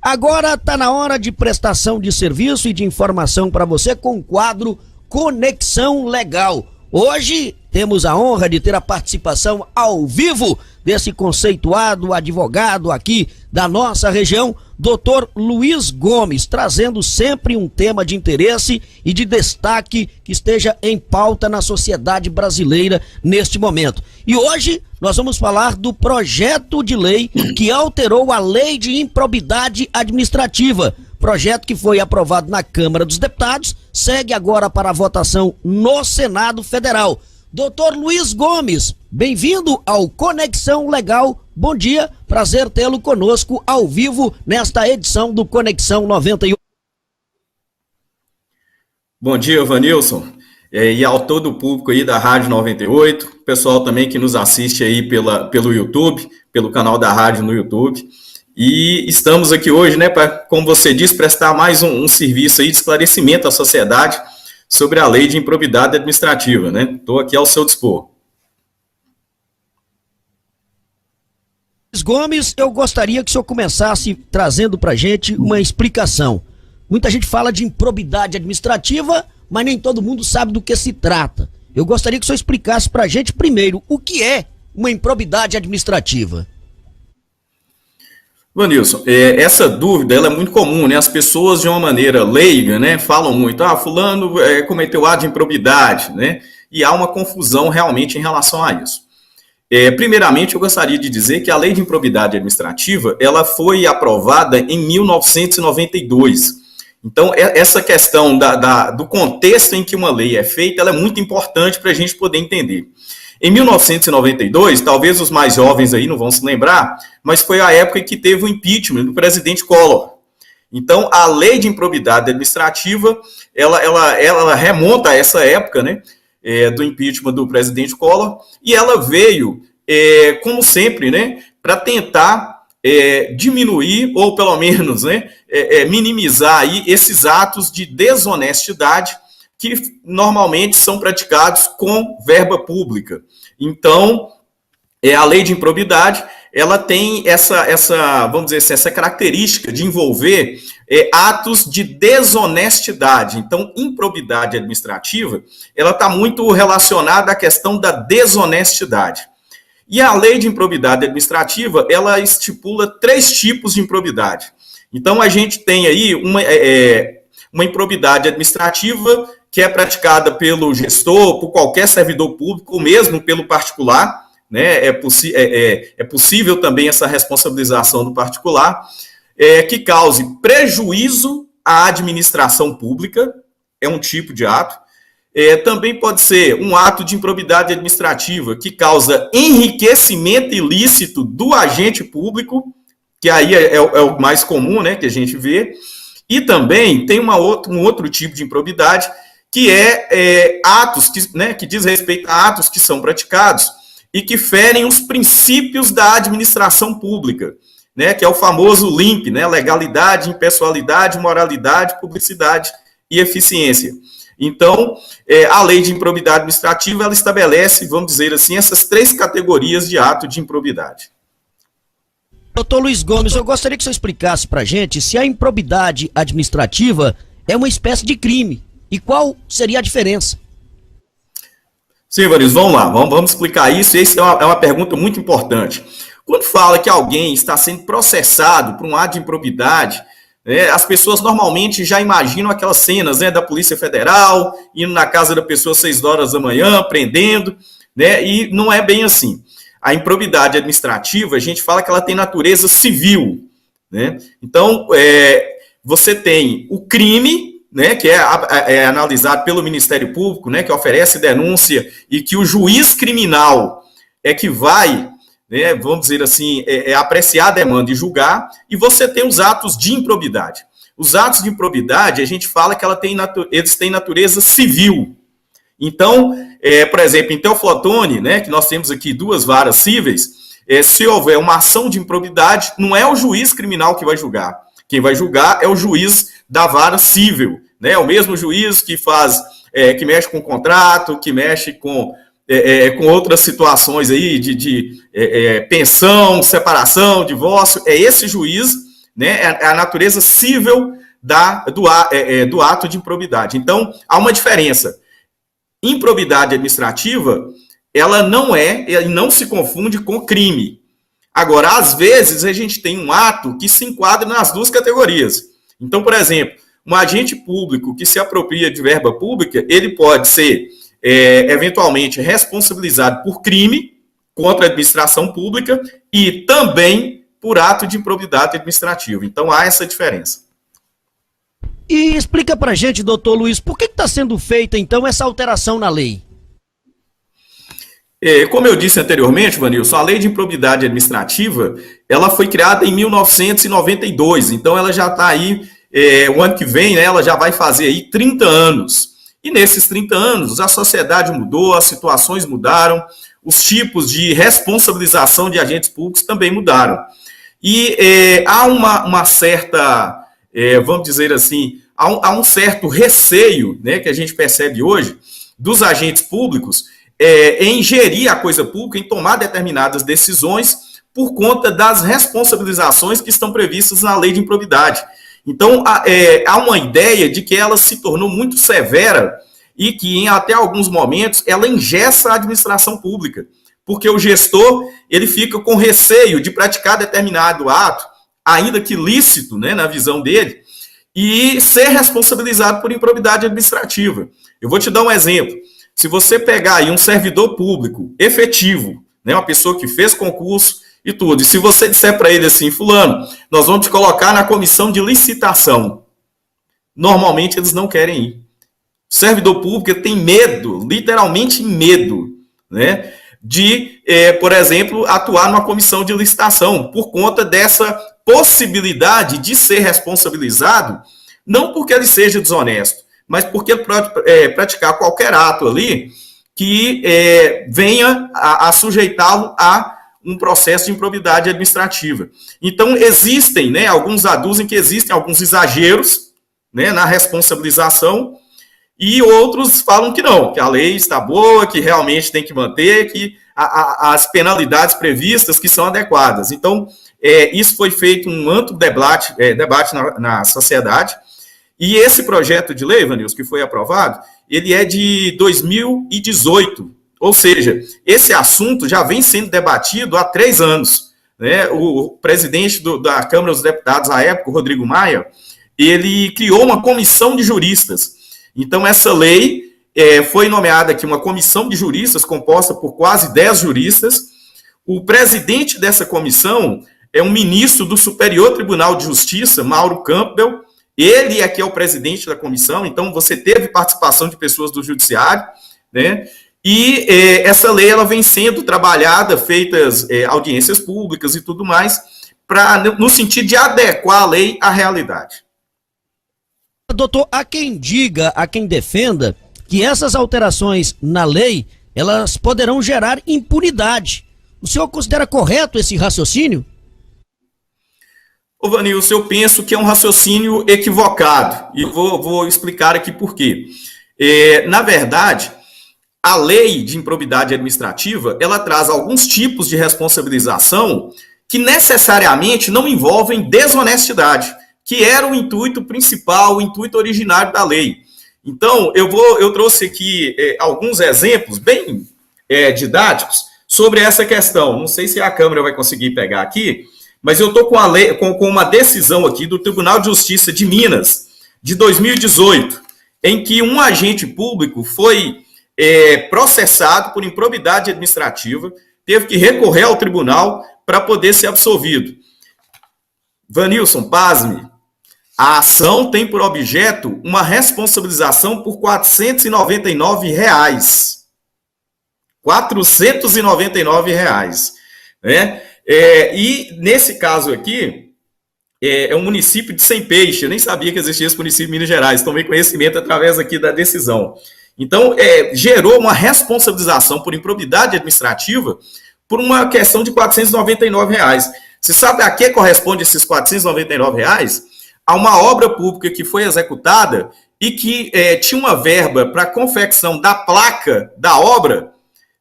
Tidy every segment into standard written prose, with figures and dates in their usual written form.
Agora está na hora de prestação de serviço e de informação para você com o quadro Conexão Legal. Hoje temos a honra de ter a participação ao vivo desse conceituado advogado aqui da nossa região, Dr. Luiz Gomes, trazendo sempre um tema de interesse e de destaque que esteja em pauta na sociedade brasileira neste momento. E hoje nós vamos falar do projeto de lei que alterou a Lei de Improbidade Administrativa. Projeto que foi aprovado na Câmara dos Deputados, segue agora para a votação no Senado Federal. Doutor Luiz Gomes, bem-vindo ao Conexão Legal. Bom dia, prazer tê-lo conosco ao vivo nesta edição do Conexão 98. Bom dia, Vanilson, e ao todo o público aí da Rádio 98, pessoal também que nos assiste aí pelo YouTube, pelo canal da rádio no YouTube. E estamos aqui hoje, né, para, como você disse, prestar mais um serviço aí de esclarecimento à sociedade sobre a Lei de Improbidade Administrativa, né? Estou aqui ao seu dispor. Luiz Gomes, eu gostaria que o senhor começasse trazendo para a gente uma explicação. Muita gente fala de improbidade administrativa, mas nem todo mundo sabe do que se trata. Eu gostaria que o senhor explicasse para a gente primeiro o que é uma improbidade administrativa. Vanilson, essa dúvida ela é muito comum, né? As pessoas de uma maneira leiga, né, falam muito, fulano cometeu ato de improbidade, né? E há uma confusão realmente em relação a isso. Primeiramente, eu gostaria de dizer que a Lei de Improbidade Administrativa, ela foi aprovada em 1992. Então, essa questão do contexto em que uma lei é feita, ela é muito importante para a gente poder entender. Em 1992, talvez os mais jovens aí não vão se lembrar, mas foi a época em que teve o impeachment do presidente Collor. Então, a Lei de Improbidade Administrativa, ela remonta a essa época, né, do impeachment do presidente Collor, e ela veio, como sempre, né, para tentar diminuir, ou pelo menos, né, minimizar aí esses atos de desonestidade que normalmente são praticados com verba pública. Então, a Lei de Improbidade, ela tem vamos dizer assim, essa característica de envolver atos de desonestidade. Então, improbidade administrativa, ela está muito relacionada à questão da desonestidade. E a Lei de Improbidade Administrativa, ela estipula 3 tipos de improbidade. Então, a gente tem aí uma improbidade administrativa que é praticada pelo gestor, por qualquer servidor público, ou mesmo pelo particular, né? É possível também essa responsabilização do particular, que cause prejuízo à administração pública, é um tipo de ato. Também pode ser um ato de improbidade administrativa que causa enriquecimento ilícito do agente público, que aí é o mais comum, né, que a gente vê. E também tem um outro tipo de improbidade, que atos que diz respeito a atos que são praticados e que ferem os princípios da administração pública, né, que é o famoso LIMP, né, legalidade, impessoalidade, moralidade, publicidade e eficiência. Então, a Lei de Improbidade Administrativa, ela estabelece, vamos dizer assim, essas 3 categorias de ato de improbidade. Doutor Luiz Gomes, eu gostaria que você explicasse para a gente se a improbidade administrativa é uma espécie de crime e qual seria a diferença. Sim, Vanilson, vamos lá, vamos explicar isso. Essa é uma pergunta muito importante. Quando fala que alguém está sendo processado por um ato de improbidade, as pessoas normalmente já imaginam aquelas cenas, né, da Polícia Federal, indo na casa da pessoa às 6 horas da manhã, prendendo, né, e não é bem assim. A improbidade administrativa, a gente fala que ela tem natureza civil, né? Então, você tem o crime, né, que é analisado pelo Ministério Público, né, que oferece denúncia e que o juiz criminal é que vai, né, vamos dizer assim, apreciar a demanda e julgar, e você tem os atos de improbidade. Os atos de improbidade, a gente fala que eles têm natureza civil. Então, por exemplo, em Teoflotone, né, que nós temos aqui 2 varas cíveis, se houver uma ação de improbidade, não é o juiz criminal que vai julgar. Quem vai julgar é o juiz da vara civil, né? O mesmo juiz que que mexe com contrato, que mexe com outras situações aí de pensão, separação, divórcio. É esse juiz né? É a natureza cível do ato de improbidade. Então, há uma diferença. Improbidade administrativa, ela não se confunde com crime. Agora, às vezes, a gente tem um ato que se enquadra nas duas categorias. Então, por exemplo, um agente público que se apropria de verba pública, ele pode ser, eventualmente, responsabilizado por crime contra a administração pública e também por ato de improbidade administrativa. Então, há essa diferença. E explica pra gente, doutor Luiz, por que está sendo feita, então, essa alteração na lei? Como eu disse anteriormente, Vanilson, a lei de improbidade administrativa, ela foi criada em 1992, então ela já está aí, o ano que vem, né, ela já vai fazer aí 30 anos. E nesses 30 anos, a sociedade mudou, as situações mudaram, os tipos de responsabilização de agentes públicos também mudaram. E há uma certa, vamos dizer assim, há um certo receio, né, que a gente percebe hoje dos agentes públicos em gerir a coisa pública, em tomar determinadas decisões por conta das responsabilizações que estão previstas na lei de improbidade. Então, há uma ideia de que ela se tornou muito severa e que, em até alguns momentos, ela engessa a administração pública, porque o gestor ele fica com receio de praticar determinado ato, ainda que lícito, né, na visão dele, e ser responsabilizado por improbidade administrativa. Eu vou te dar um exemplo. Se você pegar aí um servidor público efetivo, né, uma pessoa que fez concurso e tudo, e se você disser para ele assim, fulano, nós vamos te colocar na comissão de licitação, normalmente eles não querem ir. O servidor público tem medo, literalmente medo, né, de, por exemplo, atuar numa comissão de licitação, por conta dessa possibilidade de ser responsabilizado, não porque ele seja desonesto, mas porque ele pode praticar qualquer ato ali que venha a sujeitá-lo a um processo de improbidade administrativa. Então, existem, né, alguns aduzem que existem alguns exageros, né, na responsabilização, e outros falam que não, que a lei está boa, que realmente tem que manter, que as penalidades previstas que são adequadas. Então, isso foi feito um amplo debate na sociedade. E esse projeto de lei, Vanilson, que foi aprovado, ele é de 2018. Ou seja, esse assunto já vem sendo debatido há 3 anos. Né? O presidente da Câmara dos Deputados, à época, o Rodrigo Maia, ele criou uma comissão de juristas. Então, essa lei foi nomeada aqui uma comissão de juristas, composta por quase 10 juristas. O presidente dessa comissão é um ministro do Superior Tribunal de Justiça, Mauro Campbell. Ele é que é o presidente da comissão, então você teve participação de pessoas do judiciário, né? E essa lei ela vem sendo trabalhada, feitas audiências públicas e tudo mais, no sentido de adequar a lei à realidade. Doutor, há quem diga, há quem defenda que essas alterações na lei, elas poderão gerar impunidade. O senhor considera correto esse raciocínio? Ô Vanilson, eu penso que é um raciocínio equivocado, e vou explicar aqui por quê. Na verdade, a lei de improbidade administrativa, ela traz alguns tipos de responsabilização que necessariamente não envolvem desonestidade, que era o intuito principal, o intuito originário da lei. Então, eu trouxe aqui alguns exemplos bem didáticos sobre essa questão. Não sei se a câmera vai conseguir pegar aqui, mas eu estou com uma decisão aqui do Tribunal de Justiça de Minas, de 2018, em que um agente público foi processado por improbidade administrativa, teve que recorrer ao tribunal para poder ser absolvido. Vanilson, pasme, a ação tem por objeto uma responsabilização por R$ 499. R$ 499, né? E nesse caso aqui, é um município de Sem Peixe. Eu nem sabia que existia esse município de Minas Gerais. Tomei conhecimento através aqui da decisão. Então, gerou uma responsabilização por improbidade administrativa por uma questão de R$ 499. Você sabe a que corresponde esses R$ 499? A uma obra pública que foi executada e que tinha uma verba para confecção da placa da obra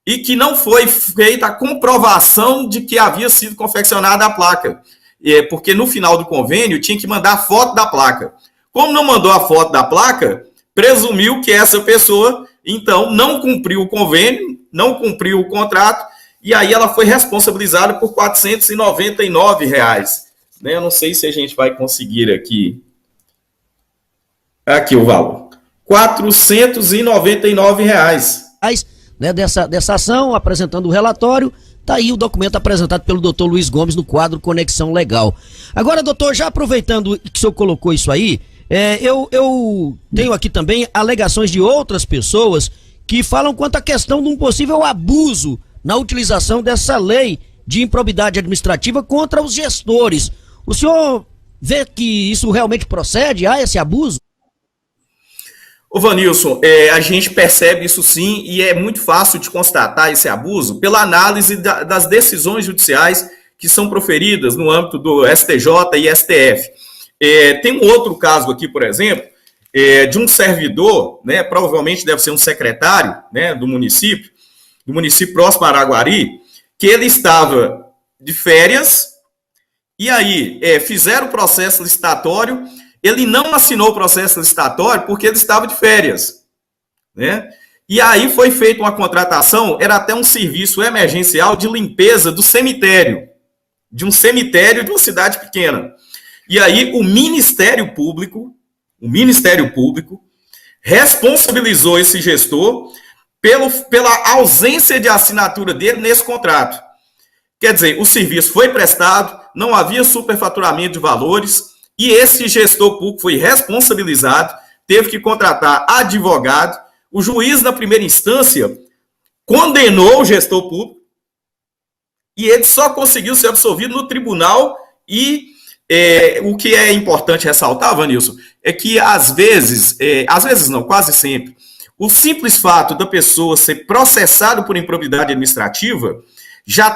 e que não foi feita a comprovação de que havia sido confeccionada a placa. porque no final do convênio tinha que mandar a foto da placa. Como não mandou a foto da placa, presumiu que essa pessoa, então, não cumpriu o convênio, não cumpriu o contrato, e aí ela foi responsabilizada por R$ 499. Né? Eu não sei se a gente vai conseguir aqui. Aqui o valor. R$ 499. Né, dessa ação, apresentando o relatório, tá aí o documento apresentado pelo doutor Luiz Gomes no quadro Conexão Legal. Agora, doutor, já aproveitando que o senhor colocou isso aí, eu tenho aqui também alegações de outras pessoas que falam quanto à questão de um possível abuso na utilização dessa lei de improbidade administrativa contra os gestores. O senhor vê que isso realmente procede? Há esse abuso? Ô Vanilson, a gente percebe isso sim, e é muito fácil de constatar esse abuso pela análise das decisões judiciais que são proferidas no âmbito do STJ e STF. Tem um outro caso aqui, por exemplo, de um servidor, né, provavelmente deve ser um secretário, né, do município próximo a Araguari, que ele estava de férias, e aí fizeram o processo licitatório. Ele não assinou o processo licitatório porque ele estava de férias, né? E aí foi feita uma contratação, era até um serviço emergencial de limpeza do cemitério, de um cemitério de uma cidade pequena. E aí o Ministério Público responsabilizou esse gestor pela ausência de assinatura dele nesse contrato. Quer dizer, o serviço foi prestado, não havia superfaturamento de valores, e esse gestor público foi responsabilizado, teve que contratar advogado. O juiz, na primeira instância, condenou o gestor público e ele só conseguiu ser absolvido no tribunal. E o que é importante ressaltar, Vanilson, é que às vezes não, quase sempre, o simples fato da pessoa ser processada por improbidade administrativa já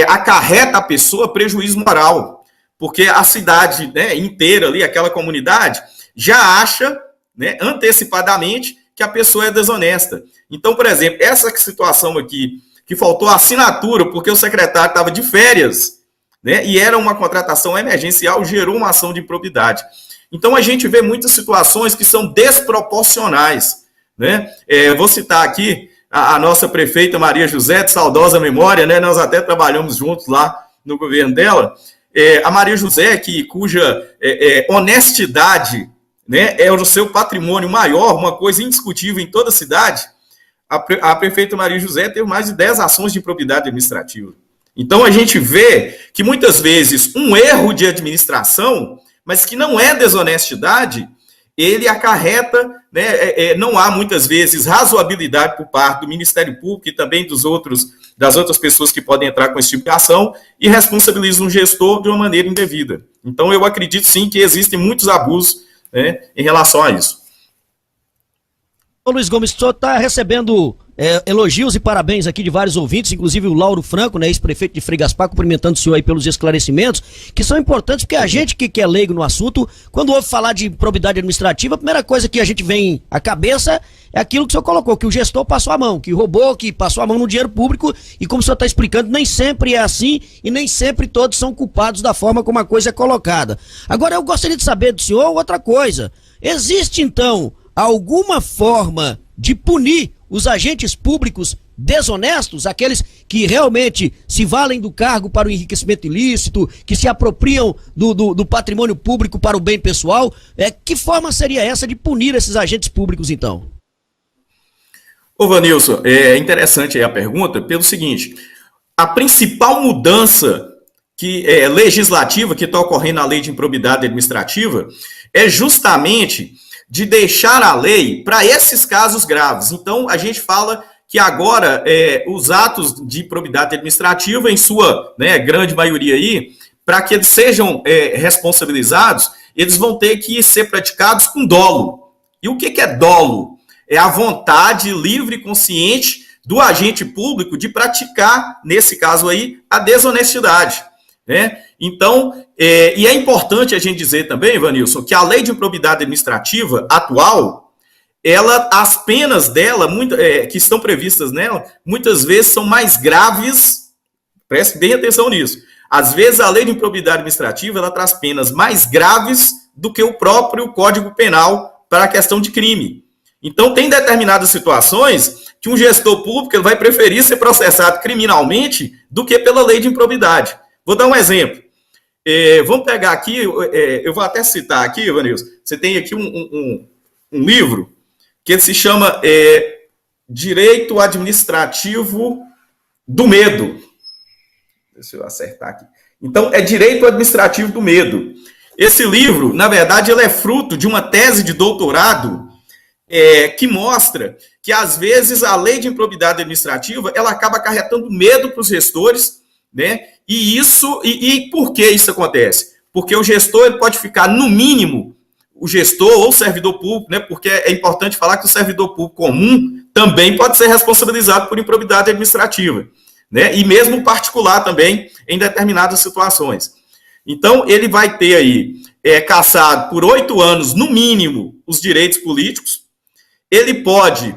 acarreta a pessoa prejuízo moral. Porque a cidade, né, inteira ali, aquela comunidade, já acha, né, antecipadamente que a pessoa é desonesta. Então, por exemplo, essa situação aqui, que faltou assinatura porque o secretário estava de férias, né, e era uma contratação emergencial, gerou uma ação de improbidade. Então, a gente vê muitas situações que são desproporcionais. Né? Vou citar aqui a nossa prefeita Maria José, de saudosa memória, né, nós até trabalhamos juntos lá no governo dela. A Maria José, cuja honestidade, né, é o seu patrimônio maior, uma coisa indiscutível em toda a cidade, a prefeita Maria José teve mais de 10 ações de improbidade administrativa. Então, a gente vê que muitas vezes um erro de administração, mas que não é desonestidade, ele acarreta, né, não há muitas vezes razoabilidade por parte do Ministério Público e também das outras pessoas que podem entrar com esse tipo de ação e responsabilizam um gestor de uma maneira indevida. Então, eu acredito sim que existem muitos abusos, né, em relação a isso. Ô Luiz Gomes, o senhor está recebendo elogios e parabéns aqui de vários ouvintes, inclusive o Lauro Franco, né, ex-prefeito de Frei Gaspar, cumprimentando o senhor aí pelos esclarecimentos, que são importantes porque a gente que é leigo no assunto, quando ouve falar de improbidade administrativa, a primeira coisa que a gente vem à cabeça é aquilo que o senhor colocou, que o gestor passou a mão, que roubou, que passou a mão no dinheiro público, e como o senhor está explicando, nem sempre é assim e nem sempre todos são culpados da forma como a coisa é colocada. Agora, eu gostaria de saber do senhor outra coisa. Existe, então, alguma forma de punir os agentes públicos desonestos, aqueles que realmente se valem do cargo para o enriquecimento ilícito, que se apropriam do patrimônio público para o bem pessoal? Que forma seria essa de punir esses agentes públicos, então? Ô Vanilson, é interessante aí a pergunta pelo seguinte: a principal mudança legislativa que está ocorrendo na lei de improbidade administrativa é justamente de deixar a lei para esses casos graves. Então, a gente fala que agora os atos de improbidade administrativa, em sua, né, grande maioria aí, para que eles sejam responsabilizados, eles vão ter que ser praticados com dolo. E o que é dolo? É a vontade livre e consciente do agente público de praticar, nesse caso aí, a desonestidade. Né? Então, e é importante a gente dizer também, Vanilson, que a lei de improbidade administrativa atual, as penas dela, que estão previstas nela, muitas vezes são mais graves, preste bem atenção nisso, Às vezes a lei de improbidade administrativa ela traz penas mais graves do que o próprio Código Penal para a questão de crime. Então, tem determinadas situações que um gestor público ele vai preferir ser processado criminalmente do que pela lei de improbidade. Vou dar um exemplo. Vamos pegar aqui, eu vou até citar aqui, Vanilson, você tem aqui um livro que se chama Direito Administrativo do Medo. Deixa eu acertar aqui. Então, é Direito Administrativo do Medo. Esse livro, na verdade, ele é fruto de uma tese de doutorado que mostra que, às vezes, a lei de improbidade administrativa ela acaba acarretando medo para os gestores, né? E por que isso acontece? Porque o gestor ele pode ficar, no mínimo, o gestor ou o servidor público, né? Porque é importante falar que o servidor público comum também pode ser responsabilizado por improbidade administrativa, né? E mesmo particular também, em determinadas situações. Então, ele vai ter aí, cassado por 8 anos, no mínimo, os direitos políticos. Ele pode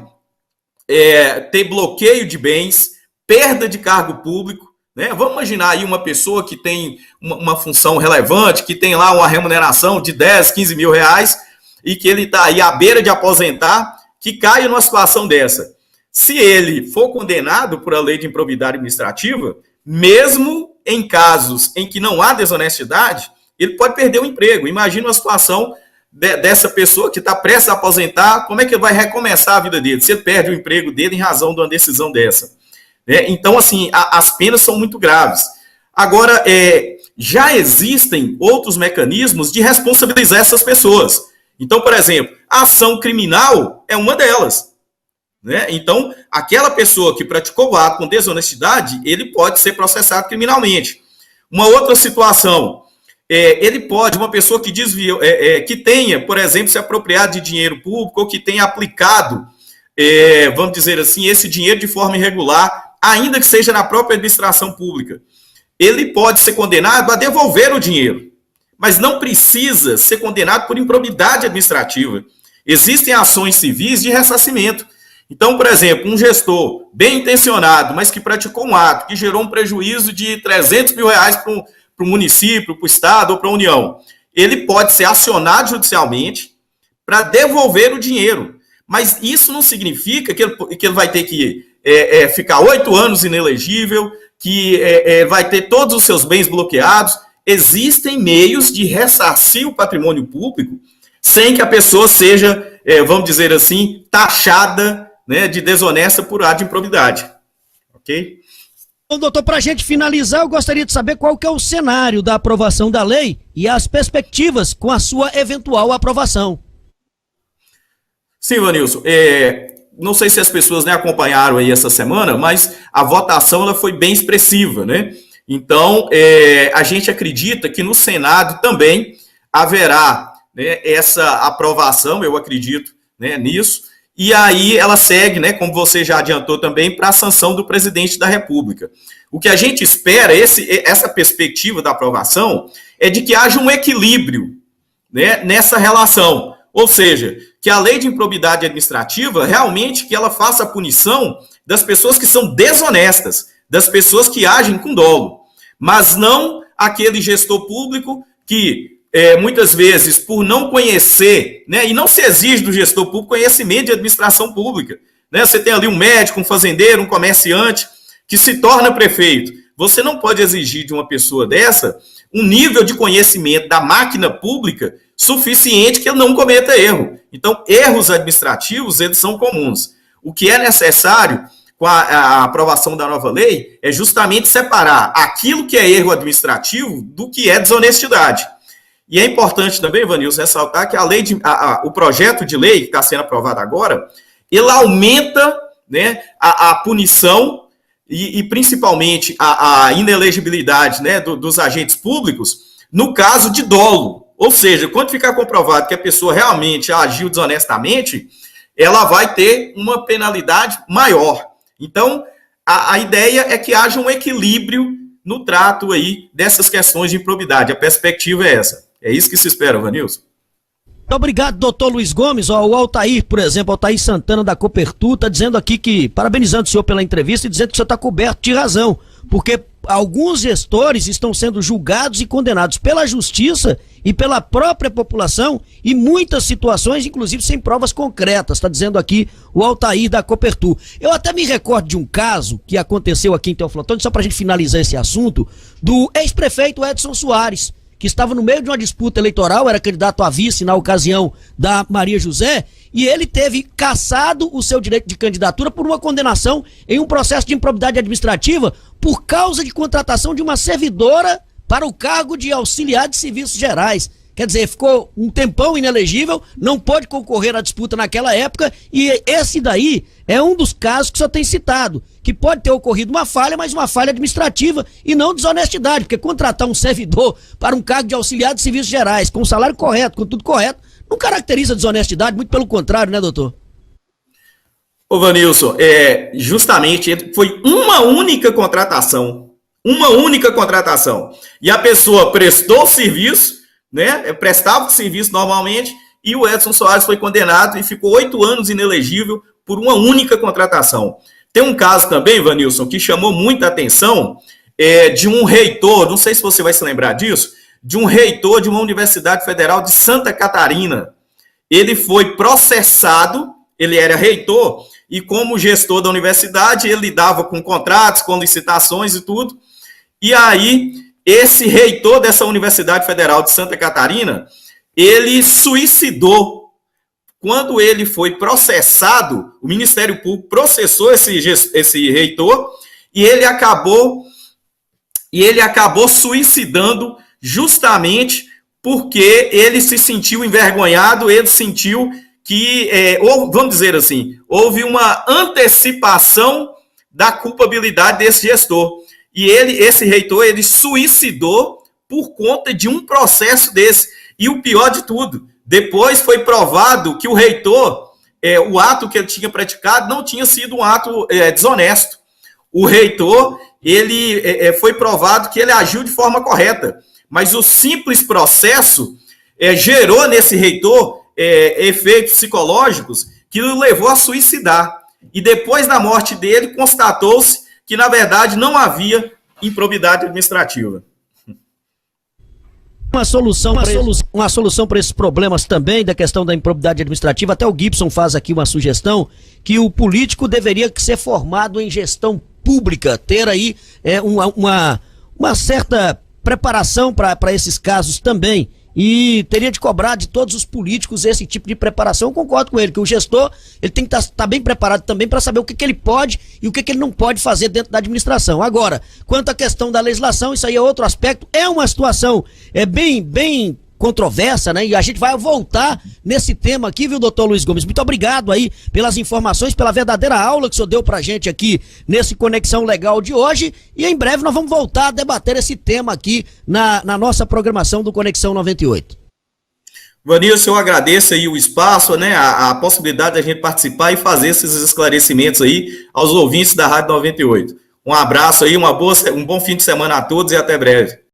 ter bloqueio de bens, perda de cargo público, né? Vamos imaginar aí uma pessoa que tem uma função relevante, que tem lá uma remuneração de 10, 15 mil reais, e que ele está aí à beira de aposentar, que caia numa situação dessa. Se ele for condenado por a lei de improbidade administrativa, mesmo em casos em que não há desonestidade, ele pode perder o emprego. Imagina uma situação dessa pessoa que está prestes a aposentar, como é que ele vai recomeçar a vida dele? Se ele perde o emprego dele em razão de uma decisão dessa. Então, assim, as penas são muito graves. Agora, já existem outros mecanismos de responsabilizar essas pessoas. Então, por exemplo, a ação criminal é uma delas. Né? Então, aquela pessoa que praticou o ato com desonestidade, ele pode ser processado criminalmente. Uma outra situação, ele pode, uma pessoa que desviou, que tenha, por exemplo, se apropriado de dinheiro público ou que tenha aplicado, vamos dizer assim, esse dinheiro de forma irregular, ainda que seja na própria administração pública, ele pode ser condenado a devolver o dinheiro, mas não precisa ser condenado por improbidade administrativa. Existem ações civis de ressarcimento. Então, por exemplo, um gestor bem intencionado, mas que praticou um ato que gerou um prejuízo de 300 mil reais para o município, para o estado ou para a União, ele pode ser acionado judicialmente para devolver o dinheiro. Mas isso não significa que ele vai ter que ficar 8 anos inelegível, que vai ter todos os seus bens bloqueados. Existem meios de ressarcir o patrimônio público sem que a pessoa seja, vamos dizer assim, taxada, né, de desonesta por ato de improbidade. Ok? Bom, doutor, para a gente finalizar, eu gostaria de saber qual que é o cenário da aprovação da lei e as perspectivas com a sua eventual aprovação. Sim, Vanilson. Não sei se as pessoas, né, acompanharam aí essa semana, mas a votação ela foi bem expressiva, né? Então, a gente acredita que no Senado também haverá, né, essa aprovação, eu acredito, né, nisso. E aí ela segue, né, como você já adiantou também, para a sanção do presidente da República. O que a gente espera, essa perspectiva da aprovação, é de que haja um equilíbrio, né, nessa relação. Ou seja, que a lei de improbidade administrativa, realmente que ela faça a punição das pessoas que são desonestas, das pessoas que agem com dolo, mas não aquele gestor público que muitas vezes, por não conhecer, né, e não se exige do gestor público conhecimento de administração pública, né, você tem ali um médico, um fazendeiro, um comerciante, que se torna prefeito. Você não pode exigir de uma pessoa dessa um nível de conhecimento da máquina pública suficiente que ele não cometa erro. Então, erros administrativos, eles são comuns. O que é necessário com a aprovação da nova lei é justamente separar aquilo que é erro administrativo do que é desonestidade. E é importante também, Vanilson, ressaltar que o projeto de lei que está sendo aprovado agora, ele aumenta, né, a punição e principalmente a inelegibilidade, né, dos agentes públicos no caso de dolo. Ou seja, quando ficar comprovado que a pessoa realmente agiu desonestamente, ela vai ter uma penalidade maior. Então, a ideia é que haja um equilíbrio no trato aí dessas questões de improbidade. A perspectiva é essa. É isso que se espera, Vanilson. Muito obrigado, doutor Luiz Gomes. O Altair, por exemplo, Altair Santana da Copertu, está dizendo aqui que, parabenizando o senhor pela entrevista e dizendo que o senhor está coberto de razão, porque alguns gestores estão sendo julgados e condenados pela justiça e pela própria população, e muitas situações, inclusive, sem provas concretas, está dizendo aqui o Altair da Copertu. Eu até me recordo de um caso que aconteceu aqui em Teoflotone, só para a gente finalizar esse assunto, do ex-prefeito Edson Soares, que estava no meio de uma disputa eleitoral, era candidato a vice na ocasião da Maria José, e ele teve cassado o seu direito de candidatura por uma condenação em um processo de improbidade administrativa por causa de contratação de uma servidora para o cargo de auxiliar de serviços gerais. Quer dizer, ficou um tempão inelegível, não pôde concorrer à disputa naquela época, e esse daí é um dos casos que só tem citado, que pode ter ocorrido uma falha, mas uma falha administrativa e não desonestidade, porque contratar um servidor para um cargo de auxiliar de serviços gerais, com o salário correto, com tudo correto, não caracteriza desonestidade, muito pelo contrário, né, doutor? Ô, Vanilson, justamente foi uma única contratação, e a pessoa prestou serviço, né, prestava serviço normalmente, e o Edson Soares foi condenado e ficou 8 anos inelegível por uma única contratação. Tem um caso também, Vanilson, que chamou muita atenção, de um reitor, não sei se você vai se lembrar disso, de um reitor de uma Universidade Federal de Santa Catarina. Ele foi processado, ele era reitor, e como gestor da universidade, ele lidava com contratos, com licitações e tudo, e aí esse reitor dessa Universidade Federal de Santa Catarina, ele suicidou. Quando ele foi processado, o Ministério Público processou esse reitor, e ele acabou suicidando justamente porque ele se sentiu envergonhado, ele sentiu que, vamos dizer assim, houve uma antecipação da culpabilidade desse gestor. E esse reitor, ele suicidou por conta de um processo desse. E o pior de tudo, depois foi provado que o reitor, o ato que ele tinha praticado não tinha sido um ato desonesto. O reitor, ele foi provado que ele agiu de forma correta. Mas o simples processo gerou nesse reitor efeitos psicológicos que o levou a suicidar. E depois da morte dele, constatou-se que, na verdade, não havia improbidade administrativa. Uma solução para esses problemas também, da questão da improbidade administrativa, até o Gibson faz aqui uma sugestão, que o político deveria ser formado em gestão pública, ter aí uma certa preparação para esses casos também, e teria de cobrar de todos os políticos esse tipo de preparação. Eu concordo com ele, que o gestor ele tem que estar bem preparado também para saber o que ele pode e o que ele não pode fazer dentro da administração. Agora, quanto à questão da legislação, isso aí é outro aspecto, é uma situação bem controversa, né? E a gente vai voltar nesse tema aqui, viu, doutor Luiz Gomes? Muito obrigado aí pelas informações, pela verdadeira aula que o senhor deu pra gente aqui nesse Conexão Legal de hoje, e em breve nós vamos voltar a debater esse tema aqui na nossa programação do Conexão 98. Vanilson, eu agradeço aí o espaço, né, a possibilidade da gente participar e fazer esses esclarecimentos aí aos ouvintes da Rádio 98. Um abraço aí, um bom fim de semana a todos e até breve.